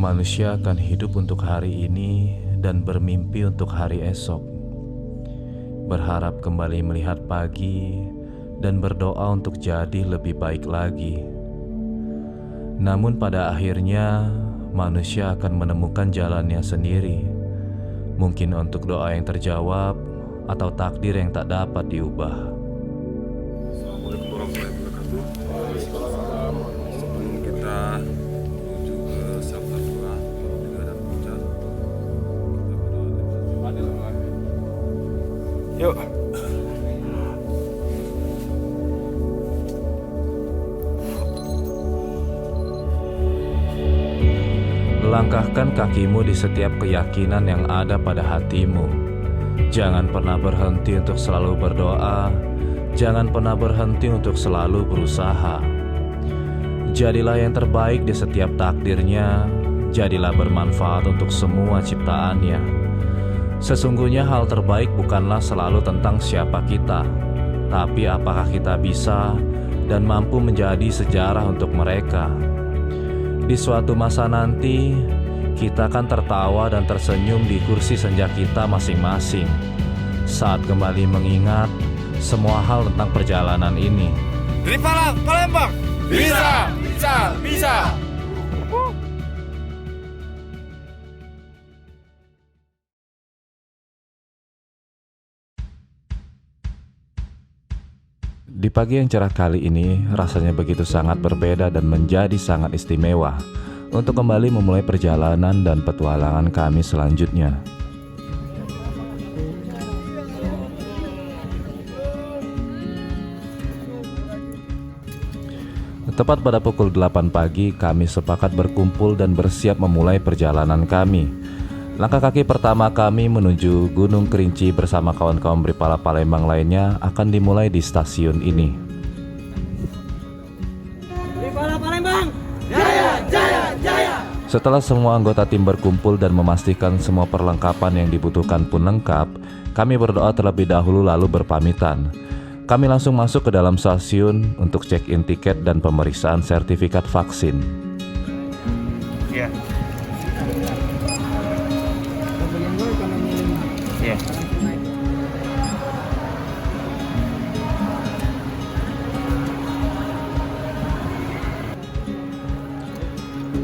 Manusia akan hidup untuk hari ini dan bermimpi untuk hari esok, berharap kembali melihat pagi dan berdoa untuk jadi lebih baik lagi. Namun pada akhirnya manusia akan menemukan jalannya sendiri, mungkin untuk doa yang terjawab atau takdir yang tak dapat diubah. Assalamualaikum warahmatullahi wabarakatuh. Sebelum kita menuju ke sabda doa juga dan puncak, kita berdoa. Yuk. Langkahkan kakimu di setiap keyakinan yang ada pada hatimu. Jangan pernah berhenti untuk selalu berdoa. Jangan pernah berhenti untuk selalu berusaha. Jadilah yang terbaik di setiap takdirnya. Jadilah bermanfaat untuk semua ciptaannya. Sesungguhnya hal terbaik bukanlah selalu tentang siapa kita, tapi apakah kita bisa dan mampu menjadi sejarah untuk mereka. Di suatu masa nanti, kita akan tertawa dan tersenyum di kursi senja kita masing-masing saat kembali mengingat semua hal tentang perjalanan ini. Dari Palembang. Bisa. Di pagi yang cerah kali ini, rasanya begitu sangat berbeda dan menjadi sangat istimewa untuk kembali memulai perjalanan dan petualangan kami selanjutnya. Tepat pada pukul 8 pagi, kami sepakat berkumpul dan bersiap memulai perjalanan kami. Langkah kaki pertama kami menuju Gunung Kerinci bersama kawan-kawan Beripala Palembang lainnya akan dimulai di stasiun ini. Beripala Palembang, jaya, jaya, jaya! Setelah semua anggota tim berkumpul dan memastikan semua perlengkapan yang dibutuhkan pun lengkap, kami berdoa terlebih dahulu lalu berpamitan. Kami langsung masuk ke dalam stasiun untuk check-in tiket dan pemeriksaan sertifikat vaksin. Iya. Iya.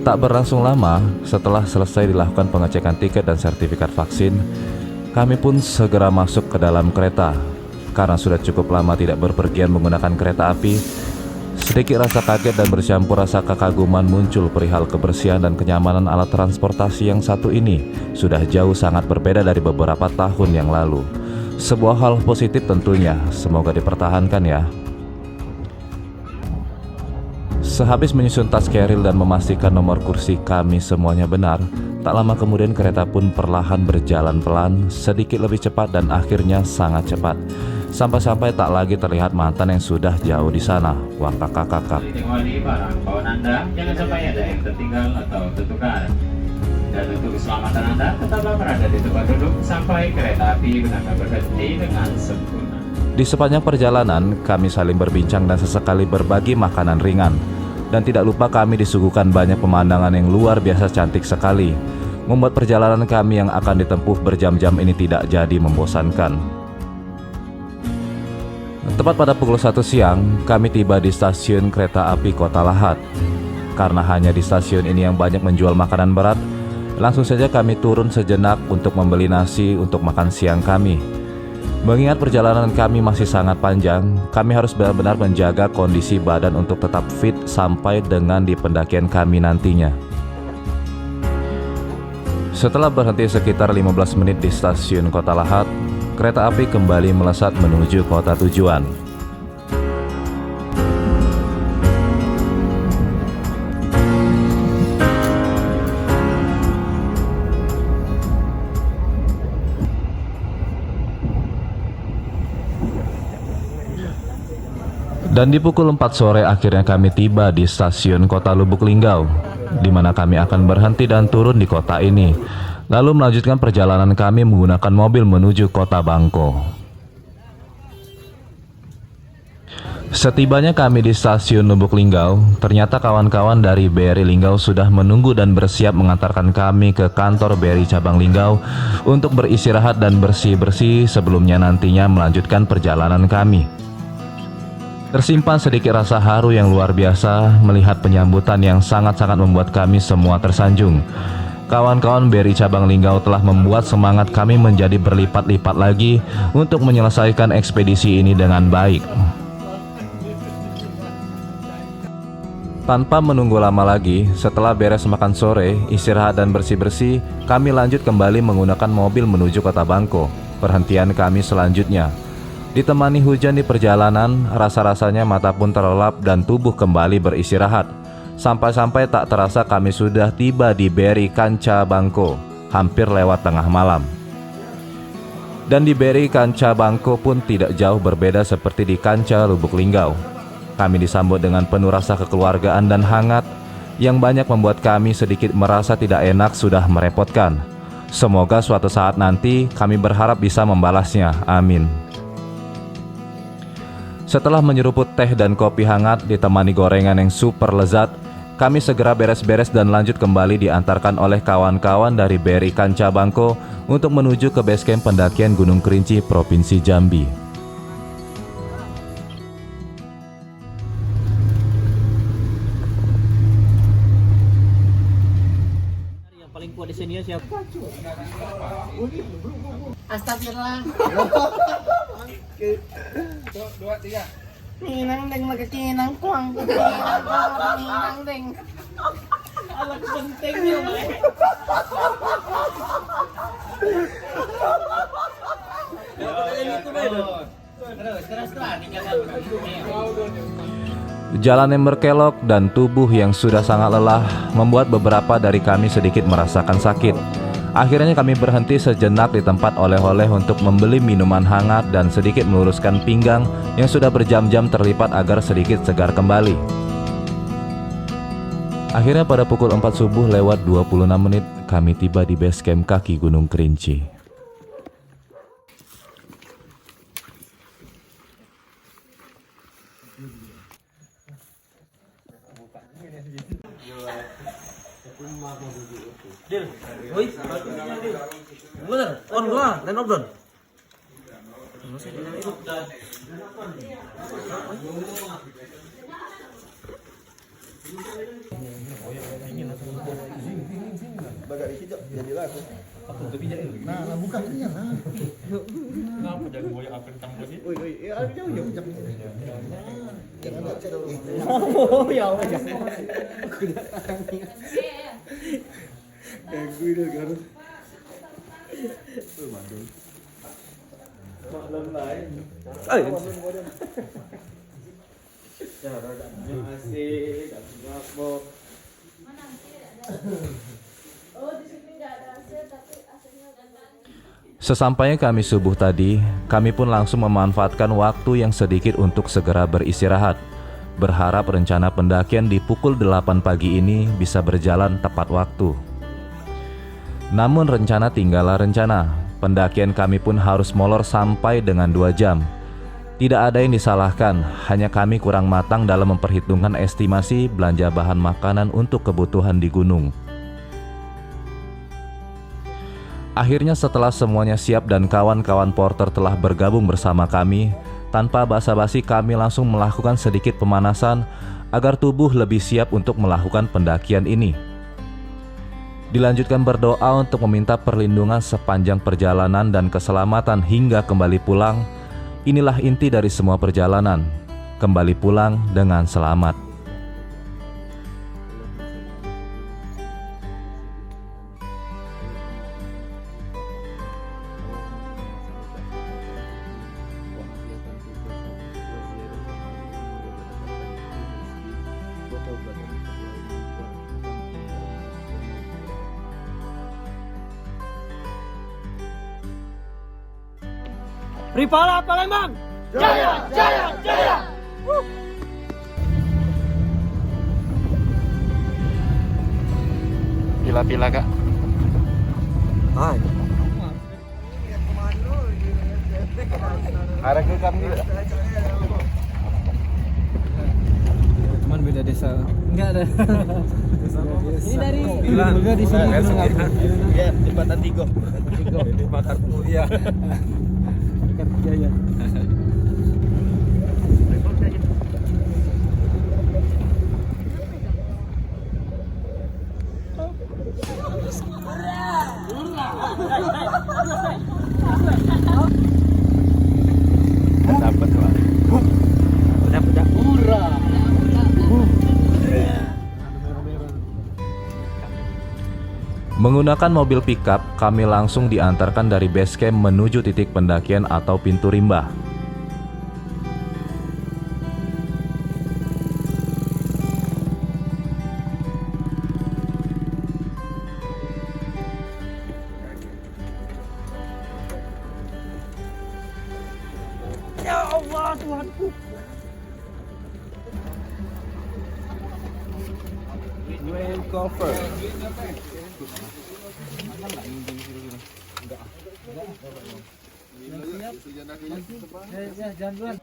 Tak berlangsung lama, setelah selesai dilakukan pengecekan tiket dan sertifikat vaksin, kami pun segera masuk ke dalam kereta. Karena sudah cukup lama tidak berpergian menggunakan kereta api, sedikit rasa kaget dan bercampur rasa kekaguman muncul perihal kebersihan dan kenyamanan alat transportasi yang satu ini sudah jauh sangat berbeda dari beberapa tahun yang lalu. Sebuah hal positif tentunya, semoga dipertahankan ya. Sehabis menyusun tas keril dan memastikan nomor kursi kami semuanya benar, tak lama kemudian kereta pun perlahan berjalan pelan, sedikit lebih cepat dan akhirnya sangat cepat. Sampai-sampai tak lagi terlihat mantan yang sudah jauh di sana. Wah, kakak-kakak. Tinggali barang bawaan Anda, jangan sampai ada yang tertinggal atau tertukar. Dan untuk keselamatan Anda, tetaplah berada di tempat duduk sampai kereta api benar-benar berhenti dengan sempurna. Di sepanjang perjalanan, kami saling berbincang dan sesekali berbagi makanan ringan. Dan tidak lupa kami disuguhkan banyak pemandangan yang luar biasa cantik sekali, membuat perjalanan kami yang akan ditempuh berjam-jam ini tidak jadi membosankan. Tepat pada pukul 1 siang, kami tiba di stasiun kereta api Kota Lahat. Karena hanya di stasiun ini yang banyak menjual makanan berat, langsung saja kami turun sejenak untuk membeli nasi untuk makan siang kami. Mengingat perjalanan kami masih sangat panjang, kami harus benar-benar menjaga kondisi badan untuk tetap fit sampai dengan di pendakian kami nantinya. Setelah berhenti sekitar 15 menit di stasiun Kota Lahat, kereta api kembali melesat menuju kota tujuan. Dan di pukul 4 sore akhirnya kami tiba di stasiun Kota Lubuk Linggau, di mana kami akan berhenti dan turun di kota ini, lalu melanjutkan perjalanan kami menggunakan mobil menuju Kota Bangko. Setibanya kami di stasiun Lubuk Linggau, ternyata kawan-kawan dari BRI Linggau sudah menunggu dan bersiap mengantarkan kami ke kantor BRI Cabang Linggau untuk beristirahat dan bersih-bersih sebelumnya nantinya melanjutkan perjalanan kami. Tersimpan sedikit rasa haru yang luar biasa melihat penyambutan yang sangat-sangat membuat kami semua tersanjung. Kawan-kawan BRI Cabang Linggau telah membuat semangat kami menjadi berlipat-lipat lagi untuk menyelesaikan ekspedisi ini dengan baik. Tanpa menunggu lama lagi, setelah beres makan sore, istirahat dan bersih-bersih, kami lanjut kembali menggunakan mobil menuju Kota Bangko, perhentian kami selanjutnya. Ditemani hujan di perjalanan, rasa-rasanya mata pun terlelap dan tubuh kembali beristirahat. Sampai-sampai tak terasa kami sudah tiba di BRI Kanca Bangko, hampir lewat tengah malam. Dan di BRI Kanca Bangko pun tidak jauh berbeda seperti di Kanca Lubuk Linggau. Kami disambut dengan penuh rasa kekeluargaan dan hangat yang banyak membuat kami sedikit merasa tidak enak sudah merepotkan. Semoga suatu saat nanti kami berharap bisa membalasnya. Amin. Setelah menyeruput teh dan kopi hangat ditemani gorengan yang super lezat, kami segera beres-beres dan lanjut kembali diantarkan oleh kawan-kawan dari BRI Kanca Bangko untuk menuju ke base camp pendakian Gunung Kerinci, Provinsi Jambi. Yang paling kuat di sini ya siapa? Astagfirullah. Dua, tiga. Ninang deng magkakinang kuang. Ninang deng. Alat pentingnya, Mbak. Jalan yang berkelok dan tubuh yang sudah sangat lelah membuat beberapa dari kami sedikit merasakan sakit. Akhirnya kami berhenti sejenak di tempat oleh-oleh untuk membeli minuman hangat dan sedikit meluruskan pinggang yang sudah berjam-jam terlipat agar sedikit segar kembali. Akhirnya pada pukul 4 subuh lewat 26 menit kami tiba di base camp kaki Gunung Kerinci. Dil, woi, bener, on gua, dan off don. Oh ya, Sesampainya kami subuh tadi, kami pun langsung memanfaatkan waktu yang sedikit untuk segera beristirahat. Berharap rencana pendakian di pukul 8 pagi ini bisa berjalan tepat waktu. Namun rencana tinggallah rencana. Pendakian kami pun harus molor sampai dengan 2 jam. Tidak ada yang disalahkan, hanya kami kurang matang dalam memperhitungkan estimasi belanja bahan makanan untuk kebutuhan di gunung. Akhirnya setelah semuanya siap dan kawan-kawan porter telah bergabung bersama kami, tanpa basa-basi kami langsung melakukan sedikit pemanasan agar tubuh lebih siap untuk melakukan pendakian ini. Dilanjutkan berdoa untuk meminta perlindungan sepanjang perjalanan dan keselamatan hingga kembali pulang. Inilah inti dari semua perjalanan, kembali pulang dengan selamat. Ripala Palembang. Jaya, jaya, jaya. Pila-pila kak. Hai. Arah ke kami. ada desa. Enggak ada. Ini dari Juga di sini. Ya, jembatan Tigo. Ini makarmu ya. Jaya. Dapat lah. Udah. Menggunakan mobil pickup, kami langsung diantarkan dari base camp menuju titik pendakian atau pintu rimba. Jangan duluan.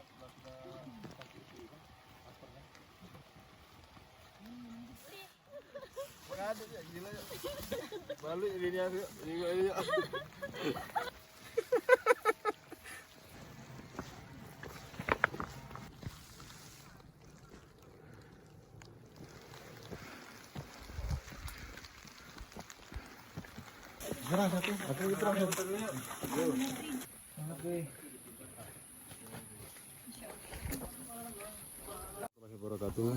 Wabarakatuh.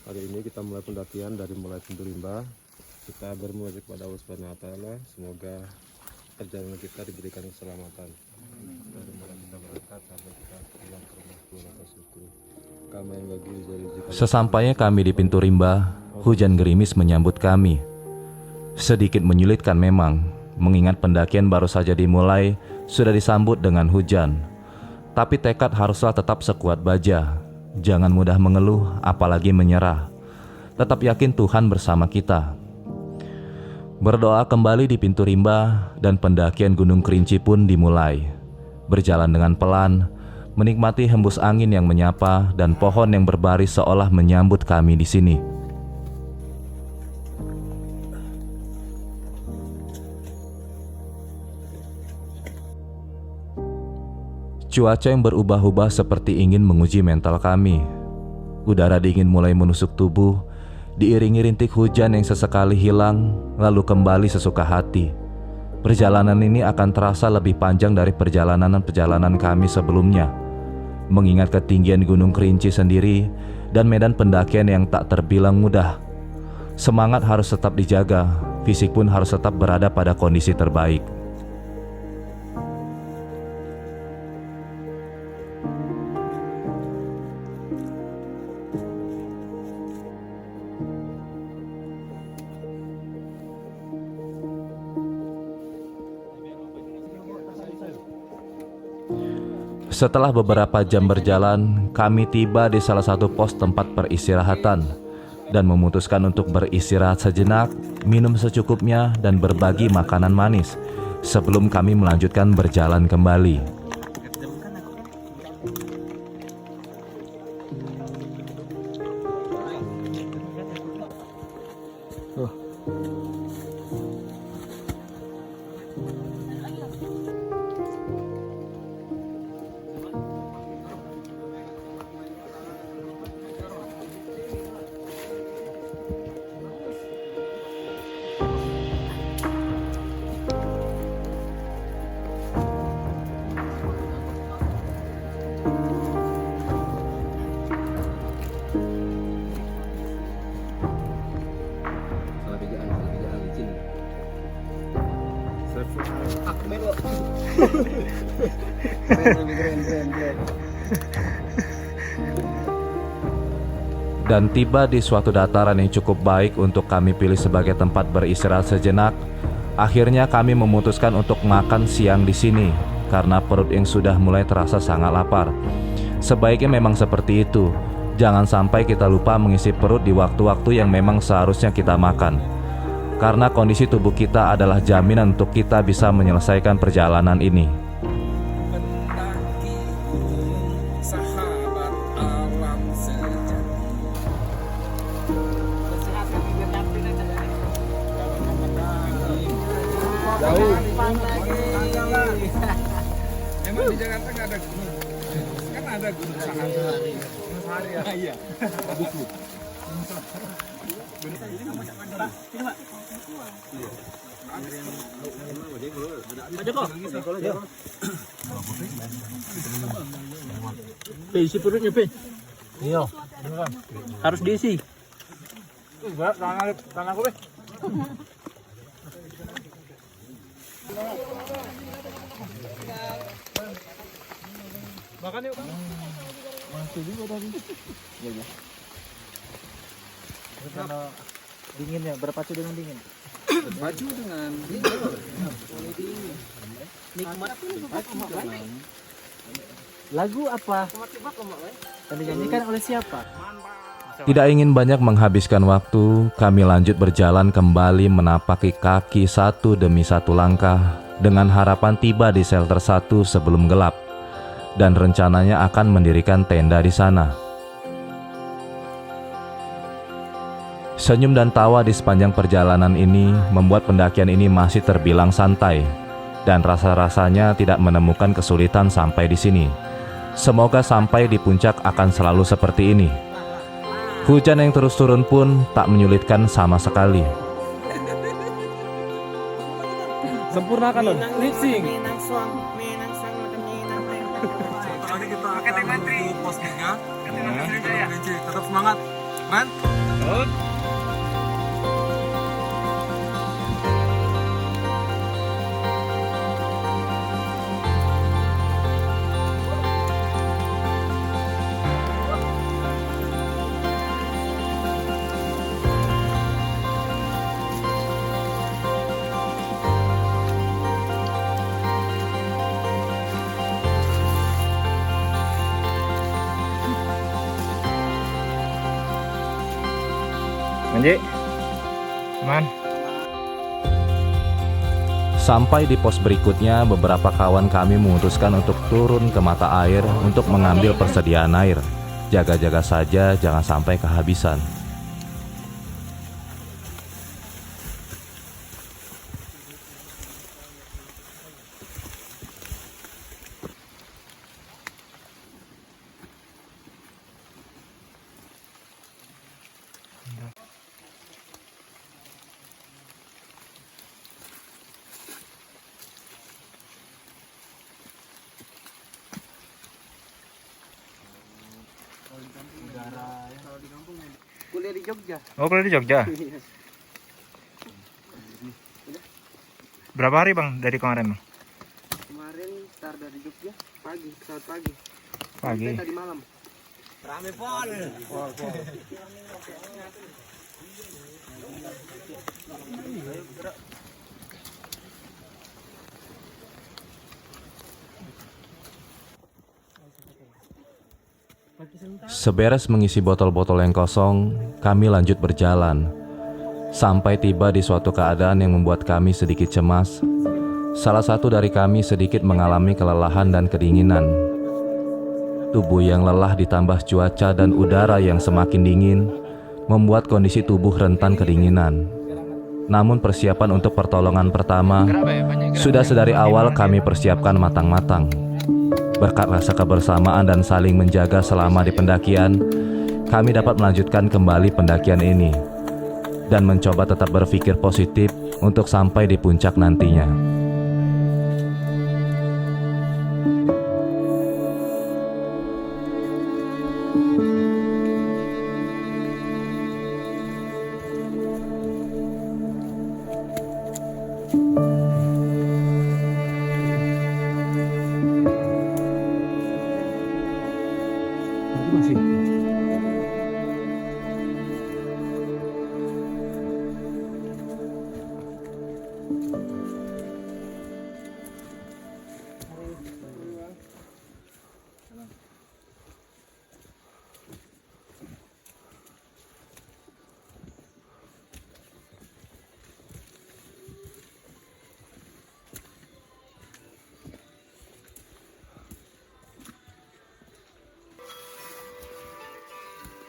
Hari ini kita mulai pendakian dari mulai pintu rimba. Kita bermunajat kepada Allah Subhanahu wa taala, semoga perjalanan kita diberikan keselamatan. Dari mulai kita berangkat sampai kita pulang ke rumah Tuhan atas syukur. Kami yang bagi rezeki. Sesampainya kami di pintu rimba, hujan gerimis menyambut kami. Sedikit menyulitkan memang, mengingat pendakian baru saja dimulai, sudah disambut dengan hujan. Tapi tekad haruslah tetap sekuat baja. Jangan mudah mengeluh, apalagi menyerah. Tetap yakin Tuhan bersama kita. Berdoa kembali di pintu rimba, dan pendakian Gunung Kerinci pun dimulai. Berjalan dengan pelan, menikmati hembus angin yang menyapa dan pohon yang berbaris seolah menyambut kami di sini. Cuaca yang berubah-ubah seperti ingin menguji mental kami. Udara dingin mulai menusuk tubuh, diiringi rintik hujan yang sesekali hilang, lalu kembali sesuka hati. Perjalanan ini akan terasa lebih panjang dari perjalanan kami sebelumnya, mengingat ketinggian Gunung Kerinci sendiri dan medan pendakian yang tak terbilang mudah. Semangat harus tetap dijaga, fisik pun harus tetap berada pada kondisi terbaik. Setelah beberapa jam berjalan, kami tiba di salah satu pos tempat peristirahatan dan memutuskan untuk beristirahat sejenak, minum secukupnya, dan berbagi makanan manis sebelum kami melanjutkan berjalan kembali. Dan tiba di suatu dataran yang cukup baik untuk kami pilih sebagai tempat beristirahat sejenak. Akhirnya kami memutuskan untuk makan siang di sini karena perut yang sudah mulai terasa sangat lapar. Sebaiknya memang seperti itu. Jangan sampai kita lupa mengisi perut di waktu-waktu yang memang seharusnya kita makan. Karena kondisi tubuh kita adalah jaminan untuk kita bisa menyelesaikan perjalanan ini. Mendaki gunung sahabat alam Jauh. Emang di Jakarta nggak ada gunung? Kan ada gunung Sahara. Iya. Buku. Pak Joko. Isi perutnya, Pe. Iya. Harus diisi. Enggak, tangan aku deh. Makan yuk, Bang. Masih juga tadi. Iya. Karena dingin ya, berpacu dengan dingin. Baju dengan Nikmat. Lagu apa? Dan dinyanyikan oleh siapa? Tidak ingin banyak menghabiskan waktu, kami lanjut berjalan kembali menapaki kaki satu demi satu langkah dengan harapan tiba di shelter 1 sebelum gelap dan rencananya akan mendirikan tenda di sana. Senyum dan tawa di sepanjang perjalanan ini membuat pendakian ini masih terbilang santai dan rasa-rasanya tidak menemukan kesulitan sampai di sini. Semoga sampai di puncak akan selalu seperti ini. Hujan yang terus turun pun tak menyulitkan sama sekali. Sempurnakan loh. Tadi kita akan menuju pos 3. Tetap semangat, man. Manji. Man. Sampai di pos berikutnya, beberapa kawan kami memutuskan untuk turun ke mata air untuk mengambil persediaan air. Jaga-jaga saja jangan sampai kehabisan. Kuliah di Jogja. Oh, kuliah di Jogja. Berapa hari Bang dari kemarin Bang? Kemarin start dari Jogja pagi, pesawat pagi. Pagi. Sampai tadi malam. Rame pol. Seberes mengisi botol-botol yang kosong, kami lanjut berjalan. Sampai tiba di suatu keadaan yang membuat kami sedikit cemas. Salah satu dari kami sedikit mengalami kelelahan dan kedinginan. Tubuh yang lelah ditambah cuaca dan udara yang semakin dingin membuat kondisi tubuh rentan kedinginan. Namun persiapan untuk pertolongan pertama sudah sedari awal kami persiapkan matang-matang. Berkat rasa kebersamaan dan saling menjaga selama di pendakian, kami dapat melanjutkan kembali pendakian ini dan mencoba tetap berpikir positif untuk sampai di puncak nantinya.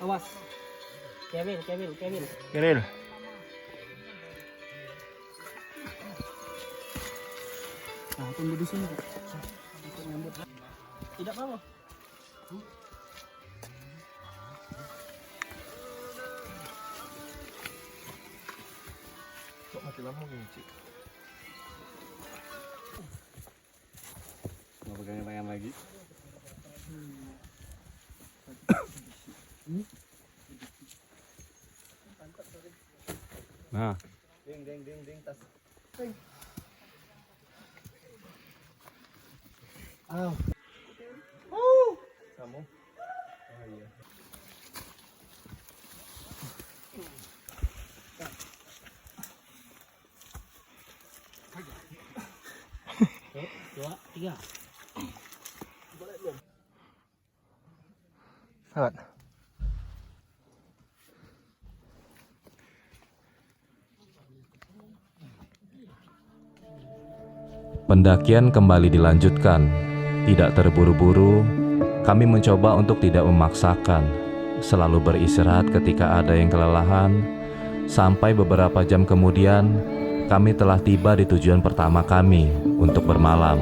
Awas. Kevin. Kiril. Nah, tunggu di sini, Pak. Tidak apa-apa. Kok mati lama gini, Cik? Nggak pegangan tangan lagi. Nah. Ding, tas. Kamu? Oh iya. Dua, tiga. Lewat. Pendakian kembali dilanjutkan. Tidak terburu-buru, kami mencoba untuk tidak memaksakan, selalu beristirahat ketika ada yang kelelahan. Sampai beberapa jam kemudian, kami telah tiba di tujuan pertama kami untuk bermalam,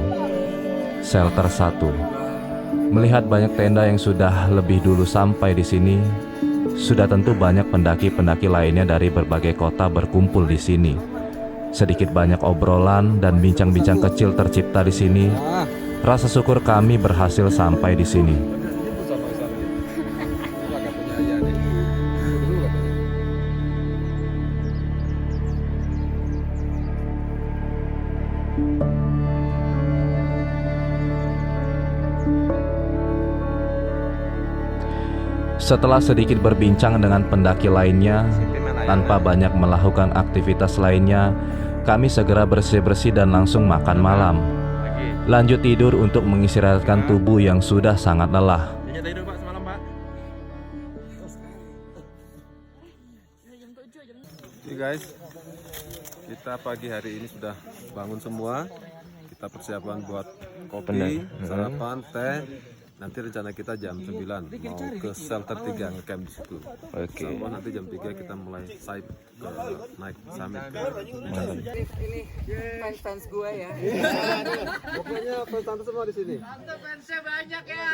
Shelter 1. Melihat banyak tenda yang sudah lebih dulu sampai di sini, sudah tentu banyak pendaki-pendaki lainnya dari berbagai kota berkumpul di sini. Sedikit banyak obrolan dan bincang-bincang kecil tercipta di sini. Rasa syukur kami berhasil sampai di sini. Setelah sedikit berbincang dengan pendaki lainnya, tanpa banyak melakukan aktivitas lainnya, kami segera bersih-bersih dan langsung makan malam. Lanjut tidur untuk mengistirahatkan tubuh yang sudah sangat lelah. Tidur Pak semalam Pak. Oke guys, kita pagi hari ini sudah bangun semua. Kita persiapan buat kopi, sarapan, teh. Nanti rencana kita jam 9 mau ke Shelter 3 ngecamp di situ. Oke. Sama nanti jam 3 kita mulai side ke naik summit. Ini fans gue ya. Pokoknya tante semua di sini. Tante fansnya banyak ya.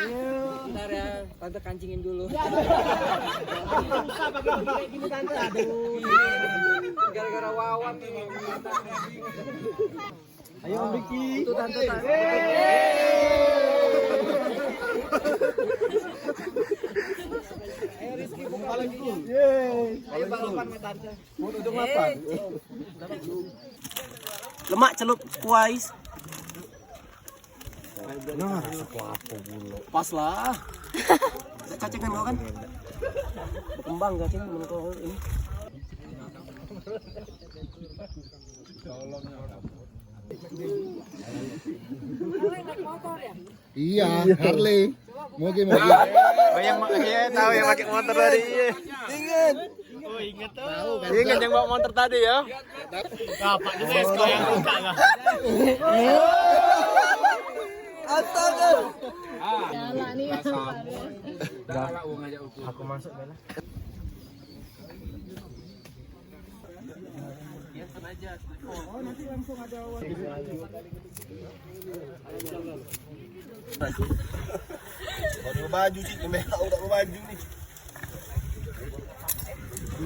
Bentar ya, tante kancingin dulu. Tante, aduh. Gara-gara Wawan nih. Ayo Vicky. Itu tante. Ayo Rizky buka lagi. Ayo balapan sama tante. Mau duduk mapan. Lemak celup kuais. Nah, sepupu bulu. Pas lah. Cacing kan kau kan? Berkembang cacing temen kau ini. Iya, Harley. Mogi. Yang makanya tahu yang pakai motor tadi. Ingat. Ingat yang bawa motor tadi ya. Bapak juga SK yang buka enggak? Astaga. Aku masuk Bella. Baru baju sih, mereka udah baju nih.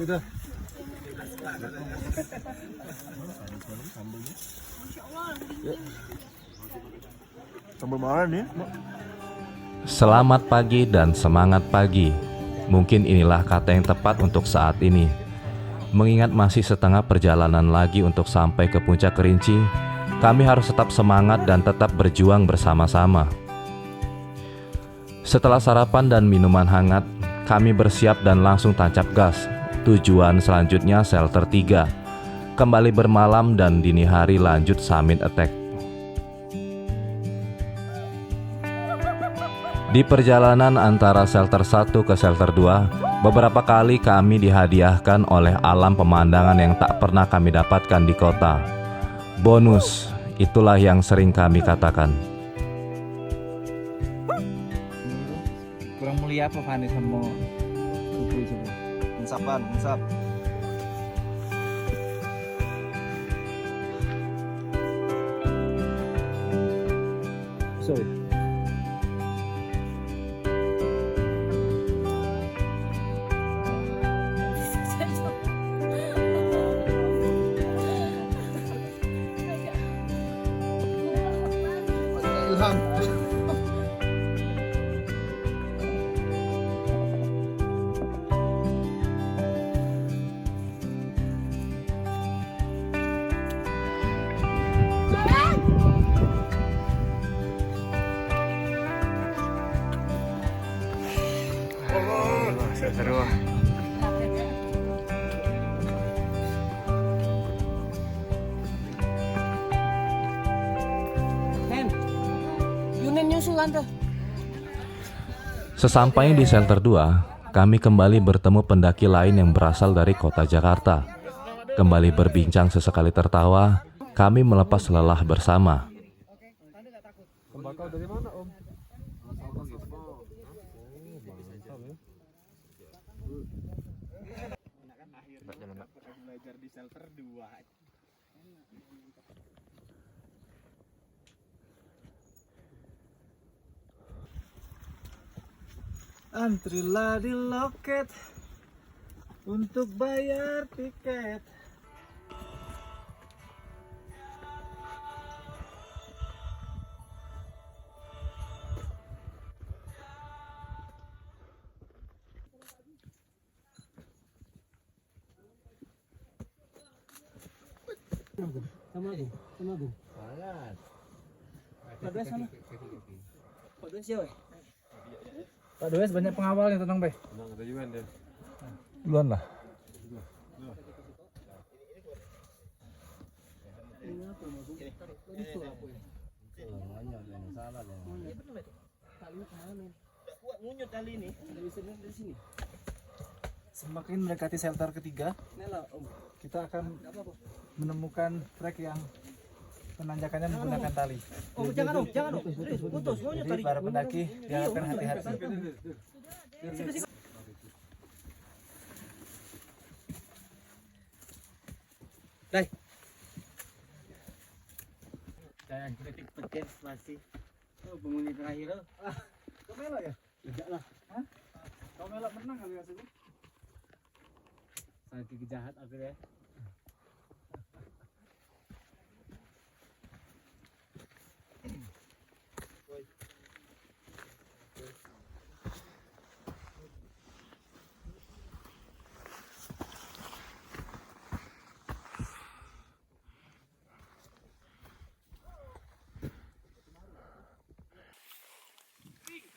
Udah. Sambal mana nih? Selamat pagi dan semangat pagi. Mungkin inilah kata yang tepat untuk saat ini. Mengingat masih setengah perjalanan lagi untuk sampai ke puncak Kerinci, kami harus tetap semangat dan tetap berjuang bersama-sama. Setelah sarapan dan minuman hangat, kami bersiap dan langsung tancap gas. Tujuan selanjutnya Shelter 3. Kembali bermalam dan dini hari lanjut summit attack. Di perjalanan antara Shelter 1 ke Shelter 2, beberapa kali kami dihadiahkan oleh alam pemandangan yang tak pernah kami dapatkan di kota. Bonus, itulah yang sering kami katakan. Kurang mulia apa Fani sama Putri coba? Insap. Ilham. Seru. Nen, Yunen nyusul tante. Sesampainya di shelter 2, kami kembali bertemu pendaki lain yang berasal dari kota Jakarta. Kembali berbincang sesekali tertawa, kami melepas lelah bersama. Tembakau dari mana Om? Belajar di shelter 2. Antrilah di loket untuk bayar tiket. Sama aku. Pak Dwes sana. Pak Dwes ya, weh. Pak Dwes banyak pengawalnya tenang be. Tenang, ada Yuan deh. Duluan lah. Semakin mendekati shelter ketiga, kita akan menemukan trek yang menanjakannya menggunakan tali. Oh, jangan Om, jangan Om. Putus, Jadi para pendaki diharapkan hati-hati. Dai. Jangan kritik petir masih. Oh, penghuni terakhir. Kau melok ya? Tidak lah. Hah? Kau melok menang kali hasilnya? Saking jahat aku ya.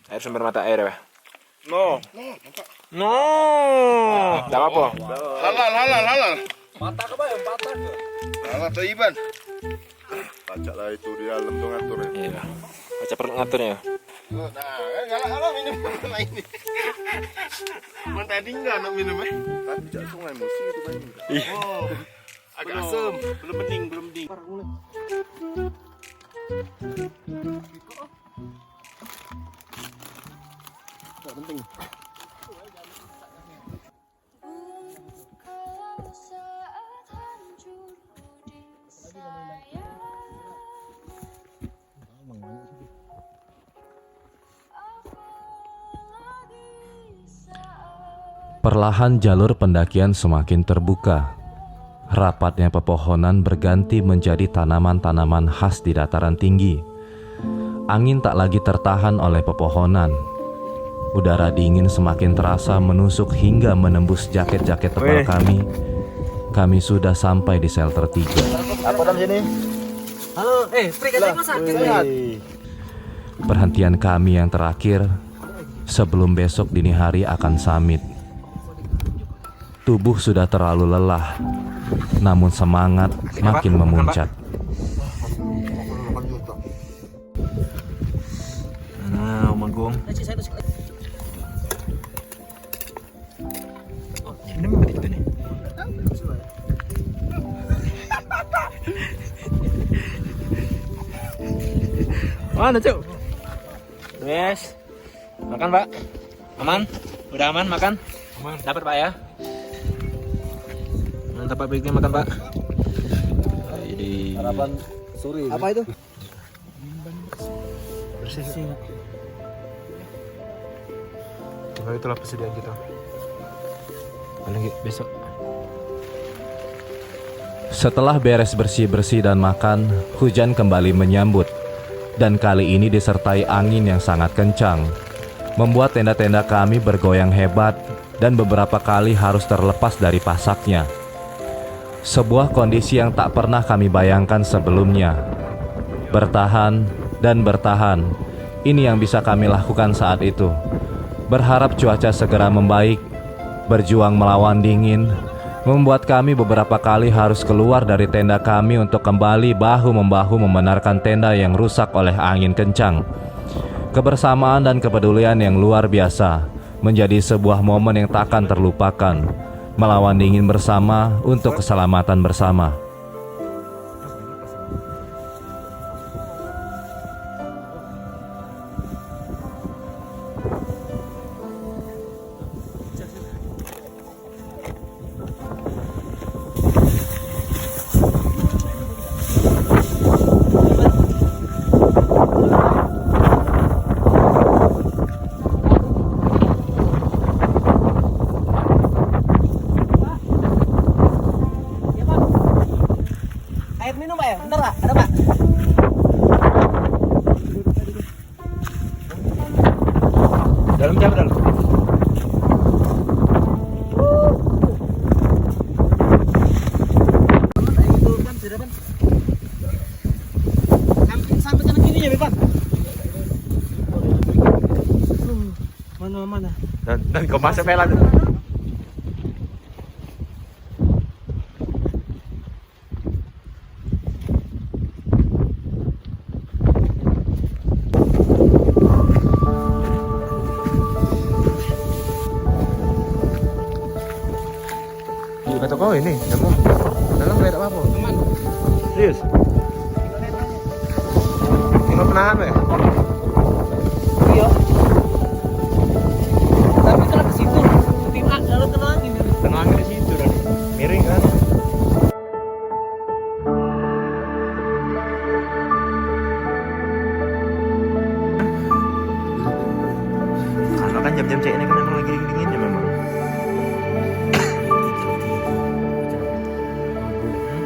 Air sumber mata air ya? No. No. Tidak apa. Halal. Mata ke bayang patah ke? Halal Taiban. Pacak lah itu di dalam tuh ngatur ya. Iya. Baca perlu ngaturnya. Nah, halal minum lah ini. Man tadi enggak nak minum Tapi jak sungai musi itu main. Iya. Oh. Agak asam, belum bening. Penting. Perlahan jalur pendakian semakin terbuka. Rapatnya pepohonan berganti menjadi tanaman-tanaman khas di dataran tinggi. Angin tak lagi tertahan oleh pepohonan. Udara dingin semakin terasa menusuk hingga menembus jaket-jaket tebal kami. Kami sudah sampai di shelter 3. Apa dalam sini? Halo, Pri katanya kau sakit. Perhentian kami yang terakhir sebelum besok dini hari akan summit. Tubuh sudah terlalu lelah, namun semangat makin memuncak. Nah, Om Agung. Ini berarti kita nih. Mana Cuk? Yes. Makan Pak. Aman? Udah aman makan? Aman. Dapat Pak ya? Mantap Pak, bikin makan Pak. Jadi Harapan suri. Apa itu? bersih. Cuma itulah persediaan kita. Paling besok. Setelah beres bersih-bersih dan makan, hujan kembali menyambut. Dan kali ini disertai angin yang sangat kencang, membuat tenda-tenda kami bergoyang hebat dan beberapa kali harus terlepas dari pasaknya. Sebuah kondisi yang tak pernah kami bayangkan sebelumnya. Bertahan dan bertahan, ini yang bisa kami lakukan saat itu. Berharap cuaca segera membaik, berjuang melawan dingin, membuat kami beberapa kali harus keluar dari tenda kami untuk kembali bahu-membahu membenarkan tenda yang rusak oleh angin kencang. Kebersamaan dan kepedulian yang luar biasa menjadi sebuah momen yang takkan terlupakan, melawan dingin bersama untuk keselamatan bersama. Air minum Pak ya? Bentar Pak, ada Pak. Dalam jam dalam. Sampai kanan kirinya Pak. Mana? Dan kau masuk pelan. Kata kau ini, kamu dalam nggak ada apa-apa. Aman. Serius? Tinggal penahan ya? Iya. Tapi kena ke situ. Tidak, lalu kena lagi. Tengah di situ dan miring kan? Karena kan jam-jam cek ini kan emang lagi dingin-dinginnya memang.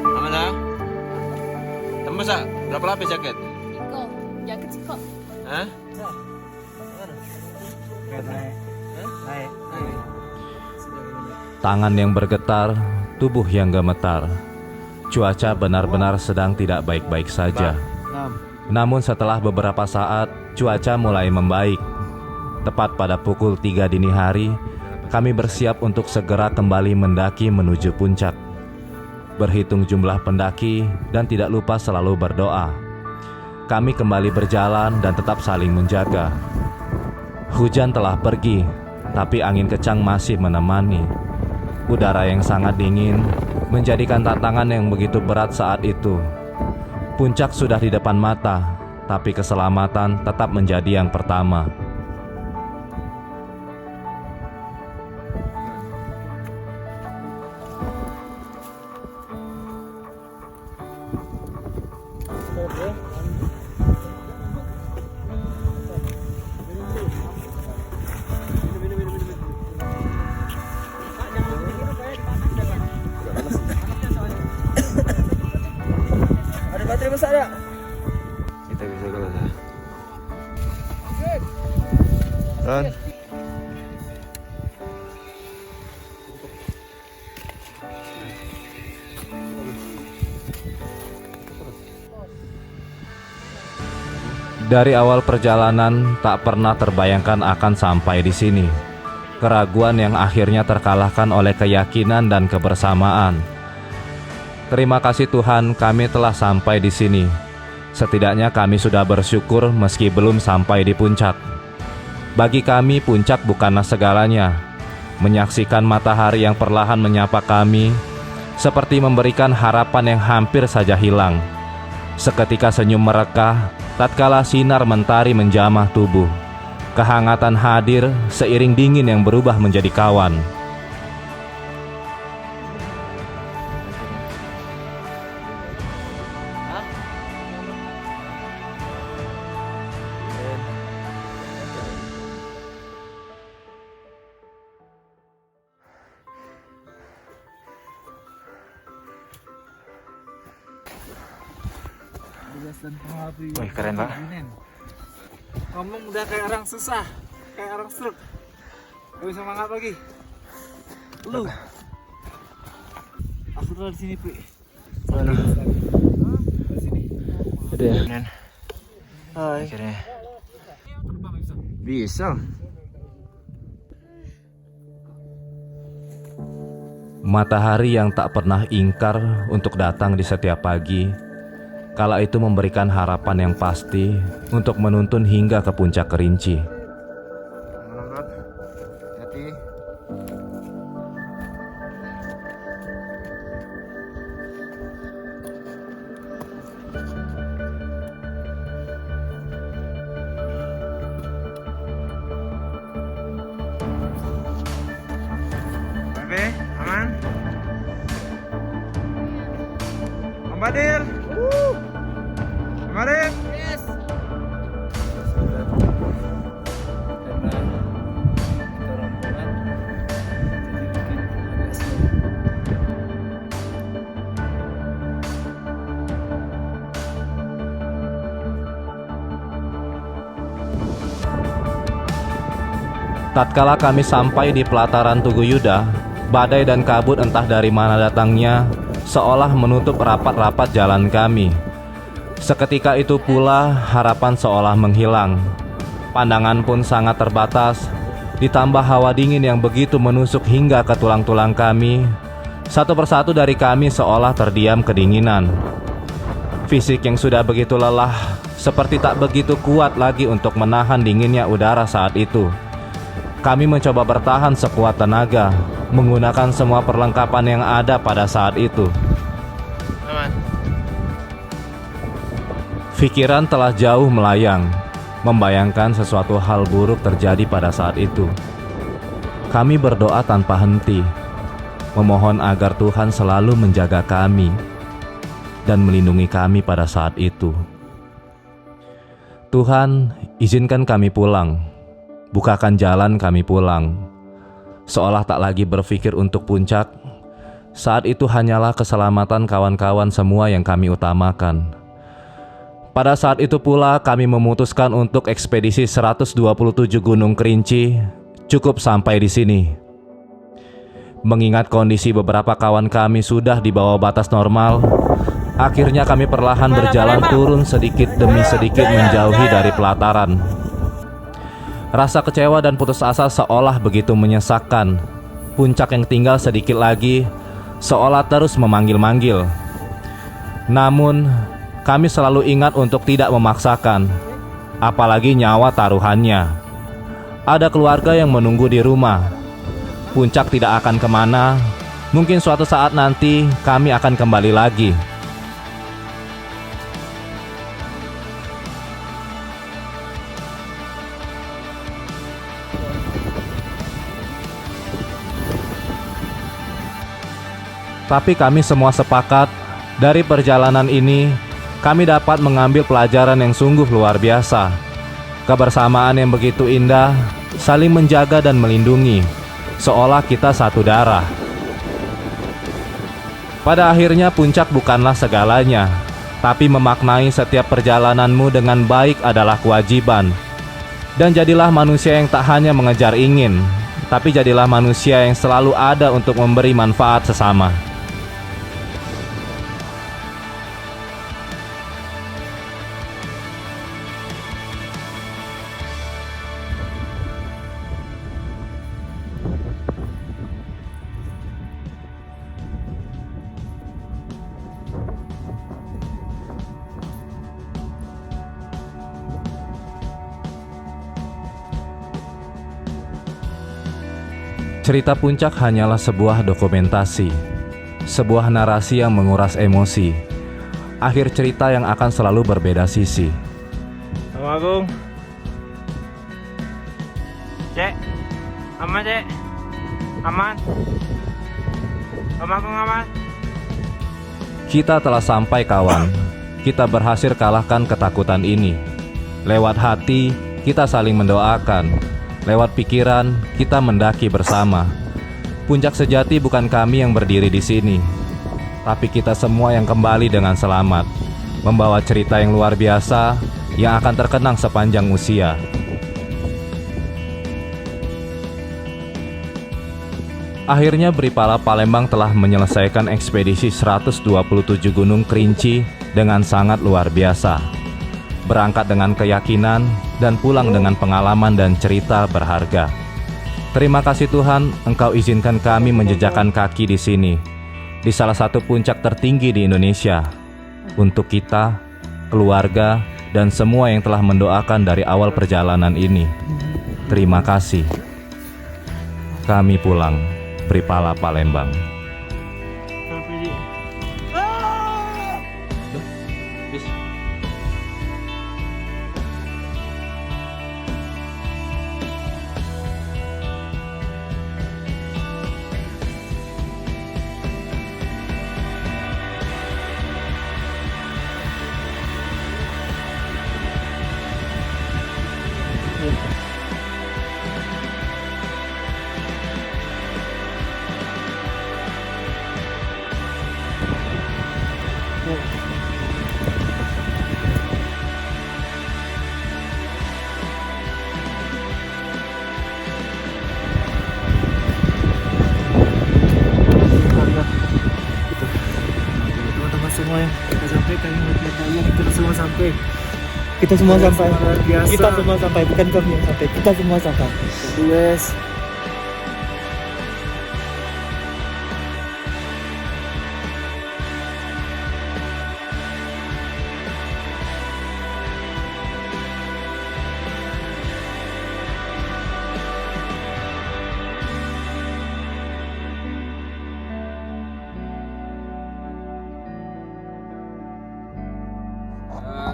Aman lah. Tembus ah? Berapa lapis jaket? Iko, jaket sih kok. Hah? Tangan yang bergetar, tubuh yang gemetar. Cuaca benar-benar sedang tidak baik-baik saja. Namun setelah beberapa saat, cuaca mulai membaik. Tepat pada pukul 3 dini hari, kami bersiap untuk segera kembali mendaki menuju puncak. Berhitung jumlah pendaki dan tidak lupa selalu berdoa. Kami kembali berjalan dan tetap saling menjaga. Hujan telah pergi, tapi angin kencang masih menemani. Udara yang sangat dingin menjadikan tantangan yang begitu berat saat itu. Puncak sudah di depan mata, tapi keselamatan tetap menjadi yang pertama. Ada baterai besar ya? Kita bisa kalau dah. Dan Dari awal perjalanan tak pernah terbayangkan akan sampai di sini. Keraguan yang akhirnya terkalahkan oleh keyakinan dan kebersamaan. Terima kasih Tuhan, kami telah sampai di sini. Setidaknya kami sudah bersyukur meski belum sampai di puncak. Bagi kami, puncak bukanlah segalanya. Menyaksikan matahari yang perlahan menyapa kami, seperti memberikan harapan yang hampir saja hilang. Seketika senyum merekah, tatkala sinar mentari menjamah tubuh. Kehangatan hadir seiring dingin yang berubah menjadi kawan. Wih, keren Pak. Ngomong udah kayak orang susah, kayak orang stroke. Lebih semangat lagi. Lu. Aku tuh di sini, Pi. Mana? Di sini. Ada ya? Nen. Hai. Akhirnya. Bisa. Matahari yang tak pernah ingkar untuk datang di setiap pagi, kala itu memberikan harapan yang pasti untuk menuntun hingga ke puncak Kerinci. Hati. Babe, aman? Om Badil. Om Badil. Yes. Tatkala kami sampai di pelataran Tugu Yuda, badai dan kabut entah dari mana datangnya, seolah menutup rapat-rapat jalan kami. Seketika itu pula harapan seolah menghilang. Pandangan pun sangat terbatas, ditambah hawa dingin yang begitu menusuk hingga ke tulang-tulang kami. Satu persatu dari kami seolah terdiam kedinginan. Fisik yang sudah begitu lelah, seperti tak begitu kuat lagi untuk menahan dinginnya udara saat itu. Kami mencoba bertahan sekuat tenaga, menggunakan semua perlengkapan yang ada pada saat itu. Pikiran telah jauh melayang, membayangkan sesuatu hal buruk terjadi pada saat itu. Kami berdoa tanpa henti, memohon agar Tuhan selalu menjaga kami dan melindungi kami pada saat itu. Tuhan, izinkan kami pulang. Bukakan jalan kami pulang. Seolah tak lagi berpikir untuk puncak, saat itu hanyalah keselamatan kawan-kawan semua yang kami utamakan. Pada saat itu pula kami memutuskan untuk ekspedisi 127 Gunung Kerinci cukup sampai di sini. Mengingat kondisi beberapa kawan kami sudah di bawah batas normal, akhirnya kami perlahan berjalan turun sedikit demi sedikit menjauhi dari pelataran. Rasa kecewa dan putus asa seolah begitu menyesakkan. Puncak yang tinggal sedikit lagi seolah terus memanggil-manggil. Namun, kami selalu ingat untuk tidak memaksakan, apalagi nyawa taruhannya. Ada keluarga yang menunggu di rumah. Puncak tidak akan kemana. Mungkin suatu saat nanti kami akan kembali lagi. Tapi kami semua sepakat, dari perjalanan ini, kami dapat mengambil pelajaran yang sungguh luar biasa. Kebersamaan yang begitu indah, saling menjaga dan melindungi, seolah kita satu darah. Pada akhirnya puncak bukanlah segalanya, tapi memaknai setiap perjalananmu dengan baik adalah kewajiban. Dan jadilah manusia yang tak hanya mengejar ingin, tapi jadilah manusia yang selalu ada untuk memberi manfaat sesama. Cerita puncak hanyalah sebuah dokumentasi, sebuah narasi yang menguras emosi, akhir cerita yang akan selalu berbeda sisi. Om Agung. Cek. Aman, Cek. Aman. Om Agung aman. Kita telah sampai kawan, kita berhasil kalahkan ketakutan ini. Lewat hati, kita saling mendoakan. Lewat pikiran, kita mendaki bersama. Puncak sejati bukan kami yang berdiri di sini, tapi kita semua yang kembali dengan selamat. membawa cerita yang luar biasa yang akan terkenang sepanjang usia. Akhirnya Bripala Palembang telah menyelesaikan ekspedisi 127 Gunung Kerinci dengan sangat luar biasa. Berangkat dengan keyakinan dan pulang dengan pengalaman dan cerita berharga. Terima kasih Tuhan, Engkau izinkan kami menjejakkan kaki di sini, di salah satu puncak tertinggi di Indonesia. Untuk kita, keluarga, dan semua yang telah mendoakan dari awal perjalanan ini. Terima kasih. Kami pulang. Bripala Palembang. Teman-teman semua yang kita sampaikan, kita semua sampai. Kita semua sampai. Kita semua sampai, bukan kami yang sampai. Kita semua sampai. Yes.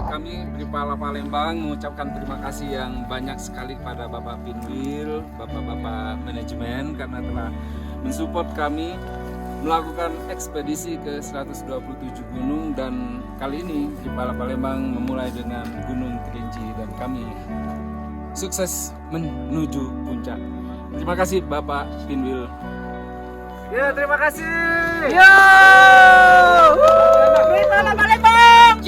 Kami Bripala Palembang mengucapkan terima kasih yang banyak sekali kepada Bapak Pinwil, Bapak-Bapak manajemen karena telah mensupport kami melakukan ekspedisi ke 127 gunung, dan kali ini Bripala Palembang memulai dengan Gunung Kerinci dan kami sukses menuju puncak. Terima kasih Bapak Pinwil. Ya, terima kasih. Bripala Palembang.